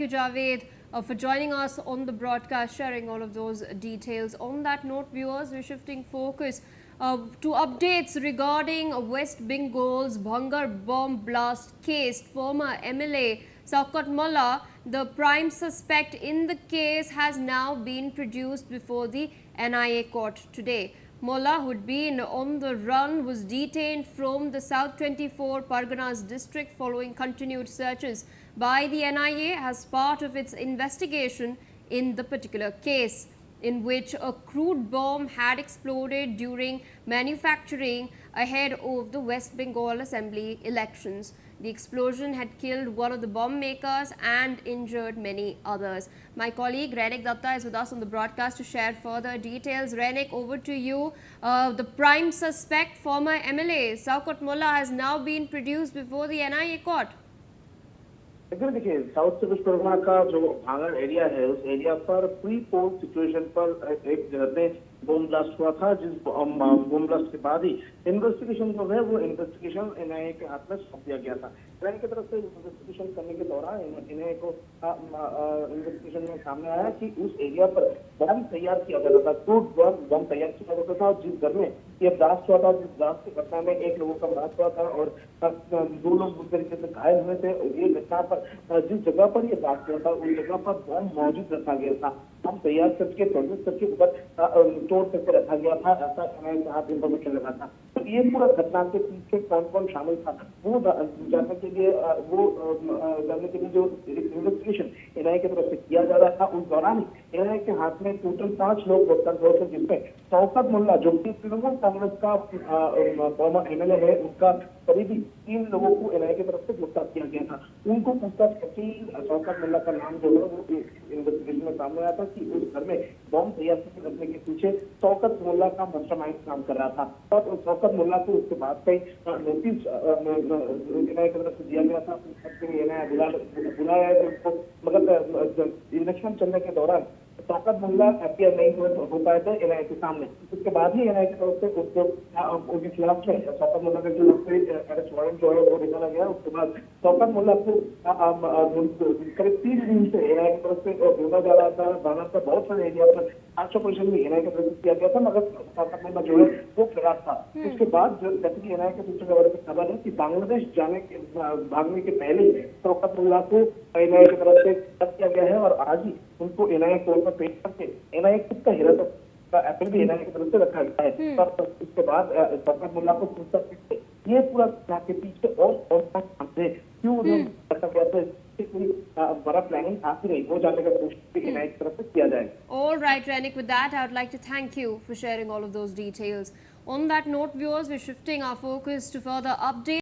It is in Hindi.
you, Javed, for joining us on the broadcast, sharing all of those details. On that note, viewers, we're shifting focus to updates regarding West Bengal's Bhangar bomb blast case. Former MLA Shaukat Mullah, the prime suspect in the case, has now been produced before the NIA court today. Mullah, who'd been on the run, was detained from the South 24 Parganas district following continued searches by the NIA as part of its investigation in the particular case, in which a crude bomb had exploded during manufacturing ahead of the West Bengal Assembly elections. The explosion had killed one of the bomb makers and injured many others. My colleague Rainik Datta is with us on the broadcast to share further details. Rainik, over to you. The prime suspect, former MLA Shaukat Mullah, has now been produced before the NIA court. एकदम देखिए, साउथ चौबीस परगना का जो भांगड़ एरिया है, उस एरिया पर प्री पोल सिचुएशन पर एक जगह पे बम ब्लास्ट हुआ था, जिस बम ब्लास्ट के बाद ही इन्वेस्टिगेशन जो है वो इन्वेस्टिगेशन एनआईए के हाथ में सौंप दिया गया था। एनआईए की तरफ से इन्वेस्टिगेशन करने के दौरान एनआईए को इन्वेस्टिगेशन में सामने आया कि उस एरिया पर बम तैयार किया जाता था, क्रूड बम तैयार किया जाता था, और जिस घर में ये ब्लास्ट हुआ था, जिस ब्लास्ट की घटना में एक लोगों का मृत्यु हुआ था और 2 लोग बुरी तरीके से घायल हुए थे। ये घटना पर जिस जगह पर ये ब्लास्ट हुआ था, उस जगह पर बम मौजूद रखा गया था, बम तैयार करके प्रोड्यूस करके ऊपर स्टोर करके रखा गया था, ऐसा एनआईए के हाथ इंफॉर्मेशन लगा था। तो ये पूरा घटना के पीछे कौन कौन शामिल था वो जानने के लिए जो इन्वेस्टिगेशन एनआईए की तरफ से किया जा रहा था, उस दौरान एनआईए के हाथ में टोटल 5 लोग गिरफ्तार हुए थे, जिसमें शौकत मुल्ला, जो कि तृणमूल कांग्रेस का फॉर्मर एमएलए है, उनका करीबी 3 लोगों को एनआईए की तरफ से गिरफ्तार किया गया था। उनको पूछताछ करके शौकत मुल्ला का नाम जो है वो इन्वेस्टिगेशन में सामने आया था कि उस घर में बम तैयार करने के पीछे शौकत मुल्ला का मास्टरमाइंड काम कर रहा था, और शौकत मुल्ला को उसके बाद कई नोटिस एनआईए की तरफ से दिया गया था। एनआईए बुलाया है उनको, मगर इलेक्शन चलने के दौरान शौकत मुल्ला अपीयर नहीं हो पाए थे एनआईए के सामने। उसके बाद ही एनआईए की तरफ से उसको उनके खिलाफ शौकत मुल्ला के खिलाफ अरेस्ट वारंट जो है वो निकाला गया। उसके बाद शौकत मुल्ला को करीब 3 दिन से एनआईए की तरफ से ढूंढा जा रहा था। भांगड़ का बहुत सारे एरिया पर सर्च ऑपरेशन भी एनआईए की तरफ से किया गया था, मगर शौकत मुल्ला जो है वो फरार था। उसके बाद जैसे कि एनआईए के सूत्रों की खबर है कि बांग्लादेश भागने के पहले शौकत मुल्ला को एनआईए की तरफ से गिरफ्तार किया गया है, और आज ही उनको एनआईए कोर्ट में पेश करके एनआईए खुद का हिरासत का अपील भी एनआईए की तरफ से रखा गया है। और उसके बाद शौकत मुल्ला को पूछताछ ये पूरा के पीछे और क्यों रखा गया था, बड़ा प्लानिंग आती रही, वो जानने का कोशिश एनआईए की तरफ से किया जाए। All right, Rainik, with that, I would like to thank you for sharing all of those details. On that note, viewers, we're shifting our focus to further updates.